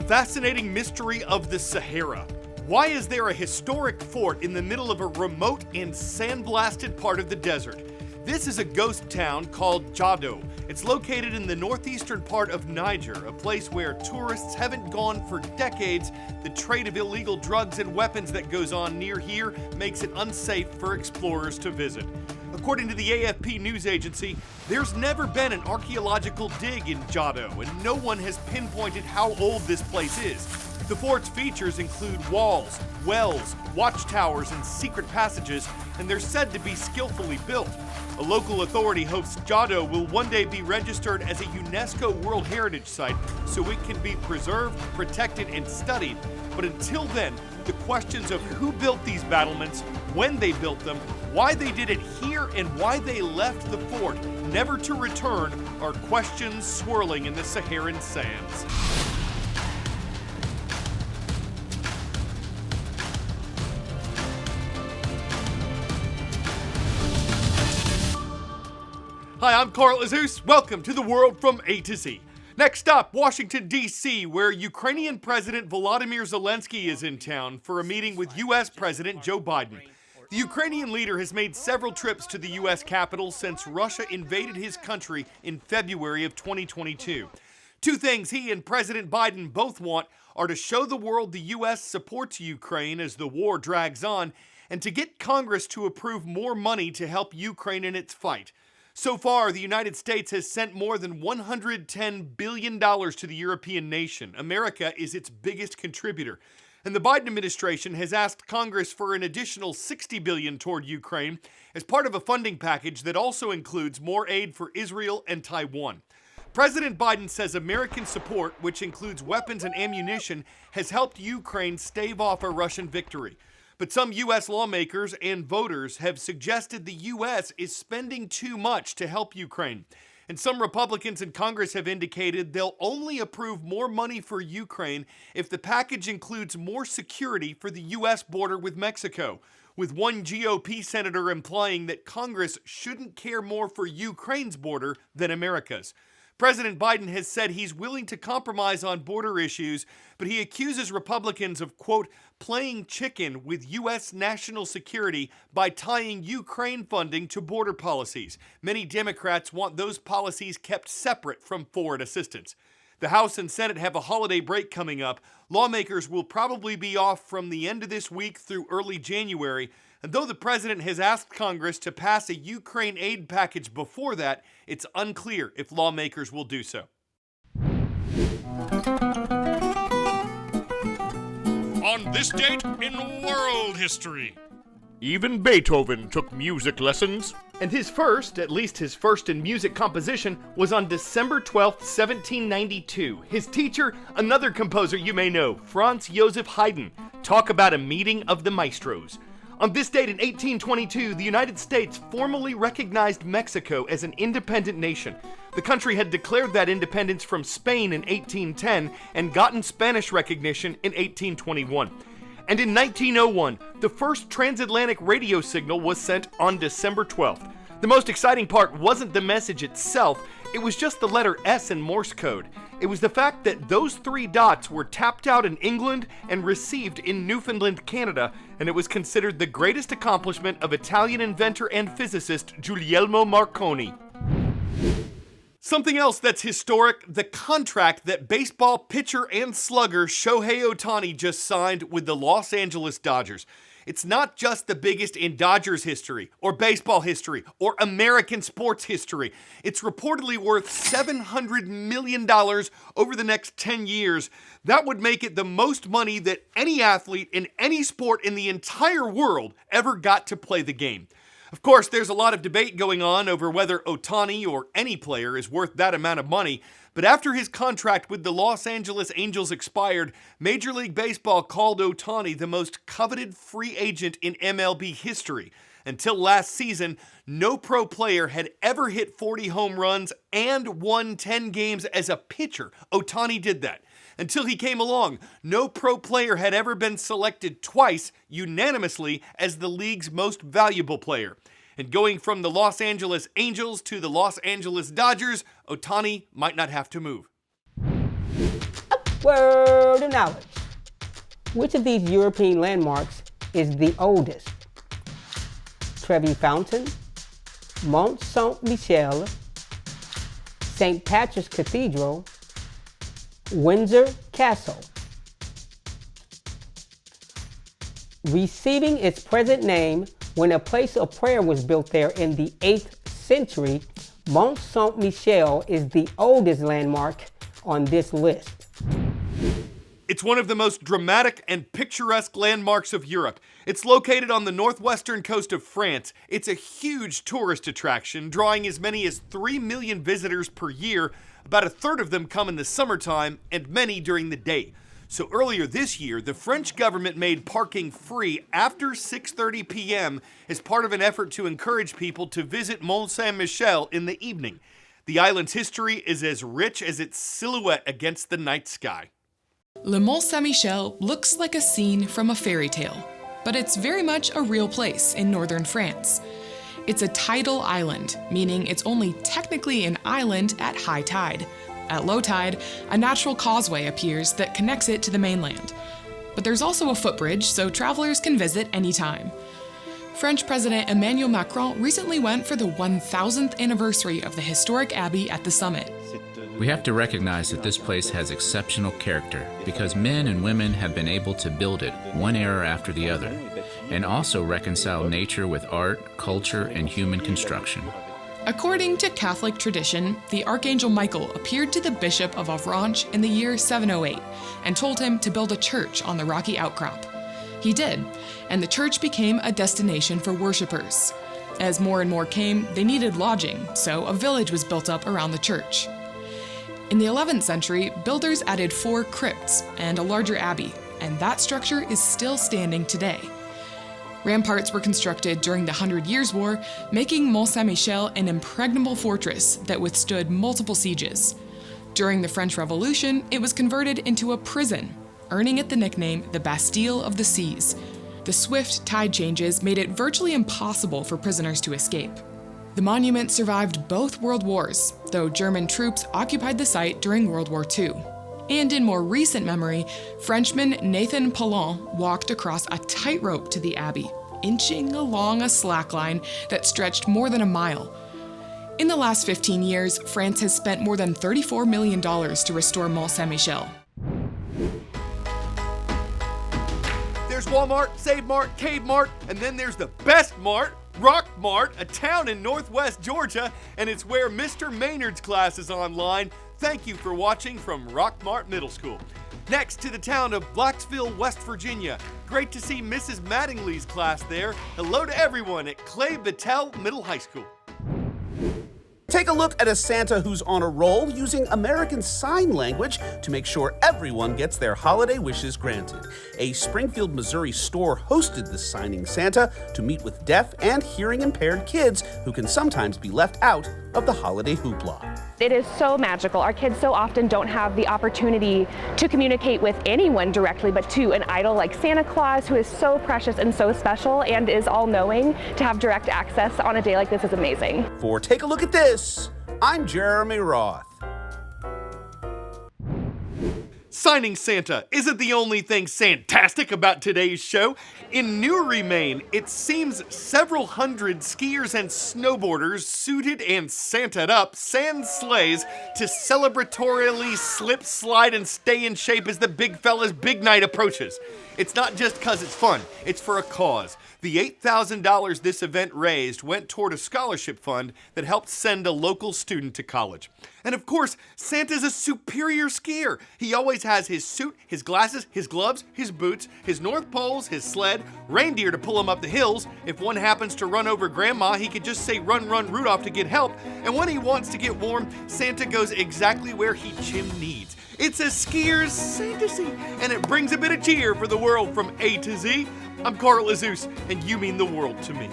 fascinating mystery of the Sahara. Why is there a historic fort in the middle of a remote and sandblasted part of the desert? This is a ghost town called Jadoo. It's located in the northeastern part of Niger, a place where tourists haven't gone for decades. The trade of illegal drugs and weapons that goes on near here makes it unsafe for explorers to visit. According to the AFP news agency, there's never been an archaeological dig in Jadoo, and no one has pinpointed how old this place is. The fort's features include walls, wells, watchtowers, and secret passages, and they're said to be skillfully built. A local authority hopes Jadoo will one day be registered as a UNESCO World Heritage Site so it can be preserved, protected, and studied. But until then, the questions of who built these battlements, when they built them, why they did it here, and why they left the fort never to return are questions swirling in the Saharan sands. Hi, I'm Carl Azus. Welcome to the world from A to Z. Next up, Washington, D.C., where Ukrainian President Volodymyr Zelensky is in town for a meeting with U.S. President Joe Biden. The Ukrainian leader has made several trips to the U.S. Capitol since Russia invaded his country in February of 2022. Two things he and President Biden both want are to show the world the U.S. supports Ukraine as the war drags on, and to get Congress to approve more money to help Ukraine in its fight. So far, the United States has sent more than $110 billion to the European nation. America is its biggest contributor. And the Biden administration has asked Congress for an additional $60 billion toward Ukraine as part of a funding package that also includes more aid for Israel and Taiwan. President Biden says American support, which includes weapons and ammunition, has helped Ukraine stave off a Russian victory. But some U.S. lawmakers and voters have suggested the U.S. is spending too much to help Ukraine. And some Republicans in Congress have indicated they'll only approve more money for Ukraine if the package includes more security for the U.S. border with Mexico, with one GOP senator implying that Congress shouldn't care more for Ukraine's border than America's. President Biden has said he's willing to compromise on border issues, but he accuses Republicans of, quote, playing chicken with U.S. national security by tying Ukraine funding to border policies. Many Democrats want those policies kept separate from foreign assistance. The House and Senate have a holiday break coming up. Lawmakers will probably be off from the end of this week through early January. And though the president has asked Congress to pass a Ukraine aid package before that, it's unclear if lawmakers will do so. On this date in world history, even Beethoven took music lessons. And his first, at least his first in music composition, was on December 12th, 1792. His teacher, another composer you may know, Franz Joseph Haydn. Talk about a meeting of the maestros. On this date in 1822, the United States formally recognized Mexico as an independent nation. The country had declared that independence from Spain in 1810 and gotten Spanish recognition in 1821. And in 1901, the first transatlantic radio signal was sent on December 12th. The most exciting part wasn't the message itself, it was just the letter S in Morse code. It was the fact that those three dots were tapped out in England and received in Newfoundland, Canada, and it was considered the greatest accomplishment of Italian inventor and physicist Guglielmo Marconi. Something else that's historic, the contract that baseball pitcher and slugger Shohei Ohtani just signed with the Los Angeles Dodgers. It's not just the biggest in Dodgers history, or baseball history, or American sports history. It's reportedly worth $700 million over the next 10 years. That would make it the most money that any athlete in any sport in the entire world ever got to play the game. Of course, there's a lot of debate going on over whether Ohtani or any player is worth that amount of money, but after his contract with the Los Angeles Angels expired, Major League Baseball called Ohtani the most coveted free agent in MLB history. Until last season, no pro player had ever hit 40 home runs and won 10 games as a pitcher. Ohtani did that. Until he came along, no pro player had ever been selected twice unanimously as the league's most valuable player. And going from the Los Angeles Angels to the Los Angeles Dodgers, Ohtani might not have to move. Word of knowledge. Which of these European landmarks is the oldest? Trevi Fountain, Mont Saint-Michel, St. Patrick's Cathedral, Windsor Castle. Receiving its present name when a place of prayer was built there in the 8th century, Mont Saint-Michel is the oldest landmark on this list. It's one of the most dramatic and picturesque landmarks of Europe. It's located on the northwestern coast of France. It's a huge tourist attraction, drawing as many as 3 million visitors per year. About a third of them come in the summertime and many during the day. So earlier this year, the French government made parking free after 6:30 p.m. as part of an effort to encourage people to visit Mont Saint-Michel in the evening. The island's history is as rich as its silhouette against the night sky. Le Mont Saint-Michel looks like a scene from a fairy tale, but it's very much a real place in northern France. It's a tidal island, meaning it's only technically an island at high tide. At low tide, a natural causeway appears that connects it to the mainland. But there's also a footbridge, so travelers can visit anytime. French President Emmanuel Macron recently went for the 1000th anniversary of the historic abbey at the summit. We have to recognize that this place has exceptional character because men and women have been able to build it one era after the other, and also reconcile nature with art, culture, and human construction. According to Catholic tradition, the Archangel Michael appeared to the Bishop of Avranches in the year 708 and told him to build a church on the rocky outcrop. He did, and the church became a destination for worshippers. As more and more came, they needed lodging, so a village was built up around the church. In the 11th century, builders added 4 crypts and a larger abbey, and that structure is still standing today. Ramparts were constructed during the 100 Years' War, making Mont Saint-Michel an impregnable fortress that withstood multiple sieges. During the French Revolution, it was converted into a prison, earning it the nickname the Bastille of the Seas. The swift tide changes made it virtually impossible for prisoners to escape. The monument survived both World Wars, though German troops occupied the site during World War II. And in more recent memory, Frenchman Nathan Paulhan walked across a tightrope to the abbey, inching along a slackline that stretched more than a mile. In the last 15 years, France has spent more than $34 million to restore Mont Saint-Michel. There's Walmart, Save Mart, Cave Mart, and then there's the best mart, Rock Mart, a town in northwest Georgia, and it's where Mr. Maynard's class is online. Thank you for watching from Rock Mart Middle School. Next to the town of Blacksville, West Virginia. Great to see Mrs. Mattingly's class there. Hello to everyone at Clay Battelle Middle High School. Take a look at a Santa who's on a roll using American Sign Language to make sure everyone gets their holiday wishes granted. A Springfield, Missouri store hosted the signing Santa to meet with deaf and hearing-impaired kids who can sometimes be left out of the holiday hoopla. It is so magical. Our kids so often don't have the opportunity to communicate with anyone directly, but to an idol like Santa Claus, who is so precious and so special and is all-knowing. To have direct access on a day like this is amazing. For Take a Look at This, I'm Jeremy Roth. Signing Santa isn't the only thing Santastic about today's show. In Newry, Maine, it seems several hundred skiers and snowboarders suited and Santa'd up sand sleighs to celebratorily slip, slide, and stay in shape as the big fella's big night approaches. It's not just 'cause it's fun, it's for a cause. The $8,000 this event raised went toward a scholarship fund that helped send a local student to college. And of course, Santa's a superior skier. He always has his suit, his glasses, his gloves, his boots, his North Poles, his sled, reindeer to pull him up the hills. If one happens to run over Grandma, he could just say, "Run, run, Rudolph," to get help. And when he wants to get warm, Santa goes exactly where he chim needs. It's a skier's fantasy, and it brings a bit of cheer for the world from A to Z. I'm Carl Azus, and you mean the world to me.